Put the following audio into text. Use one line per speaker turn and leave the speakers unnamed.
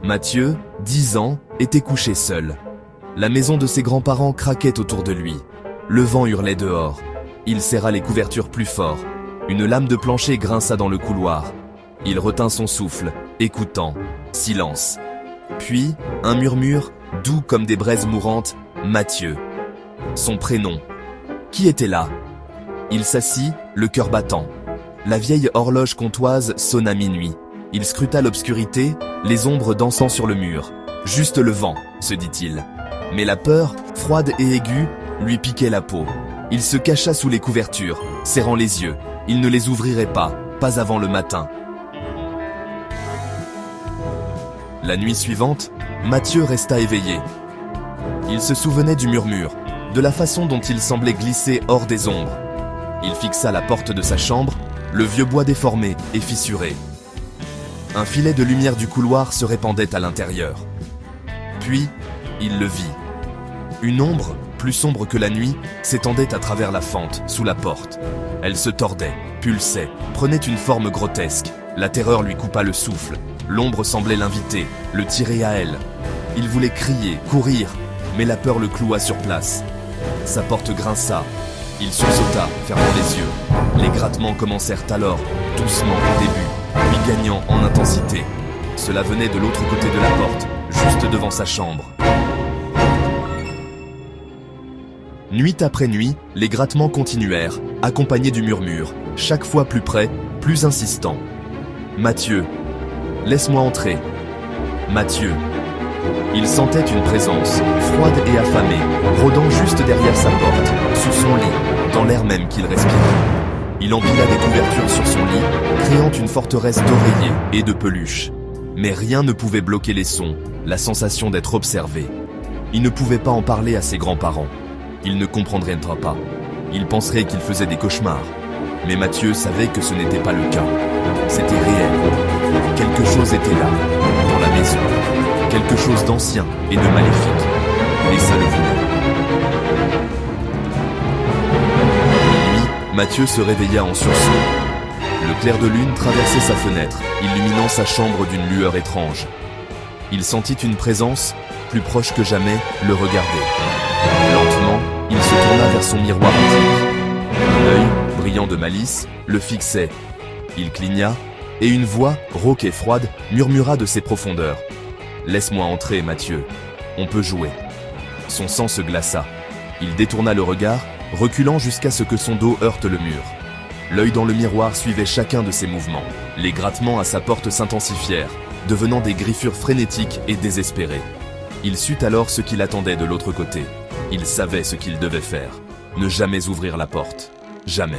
Mathieu, 10 ans, était couché seul. La maison de ses grands-parents craquait autour de lui. Le vent hurlait dehors. Il serra les couvertures plus fort. Une lame de plancher grinça dans le couloir. Il retint son souffle, écoutant. Silence. Puis, un murmure, doux comme des braises mourantes, Mathieu. Son prénom. Qui était là? Il s'assit, le cœur battant. La vieille horloge comtoise sonna minuit. Il scruta l'obscurité, les ombres dansant sur le mur. Juste le vent, se dit-il. Mais la peur, froide et aiguë, lui piquait la peau. Il se cacha sous les couvertures, serrant les yeux. Il ne les ouvrirait pas avant le matin. La nuit suivante, Mathieu resta éveillé. Il se souvenait du murmure, de la façon dont il semblait glisser hors des ombres. Il fixa la porte de sa chambre, le vieux bois déformé et fissuré. Un filet de lumière du couloir se répandait à l'intérieur. Puis, il le vit. Une ombre, plus sombre que la nuit, s'étendait à travers la fente, sous la porte. Elle se tordait, pulsait, prenait une forme grotesque. La terreur lui coupa le souffle. L'ombre semblait l'inviter, le tirer à elle. Il voulait crier, courir, mais la peur le cloua sur place. Sa porte grinça. Il sursauta, fermant les yeux. Les grattements commencèrent alors, doucement au début, puis gagnant en intensité. Cela venait de l'autre côté de la porte, juste devant sa chambre. Nuit après nuit, les grattements continuèrent, accompagnés du murmure, chaque fois plus près, plus insistant. Mathieu, laisse-moi entrer. Mathieu. Il sentait une présence, froide et affamée, rôdant juste derrière sa porte, sous son lit, dans l'air même qu'il respirait. Il empila des couvertures sur son lit, créant une forteresse d'oreillers et de peluches. Mais rien ne pouvait bloquer les sons, la sensation d'être observé. Il ne pouvait pas en parler à ses grands-parents. Il ne comprendraient pas. Il penserait qu'il faisait des cauchemars. Mais Mathieu savait que ce n'était pas le cas. C'était réel. Quelque chose était là, dans la maison. Quelque chose d'ancien et de maléfique. Et ça le voulait. Nuit, Mathieu se réveilla en sursaut. Le clair de lune traversait sa fenêtre, illuminant sa chambre d'une lueur étrange. Il sentit une présence, plus proche que jamais, le regarder. Lentement, il se tourna vers son miroir antique. Un œil, brillant de malice, le fixait. Il cligna, et une voix, rauque et froide, murmura de ses profondeurs. « Laisse-moi entrer, Mathieu. On peut jouer. » Son sang se glaça. Il détourna le regard, reculant jusqu'à ce que son dos heurte le mur. L'œil dans le miroir suivait chacun de ses mouvements. Les grattements à sa porte s'intensifièrent, devenant des griffures frénétiques et désespérées. Il sut alors ce qu'il attendait de l'autre côté. Il savait ce qu'il devait faire. Ne jamais ouvrir la porte. Jamais.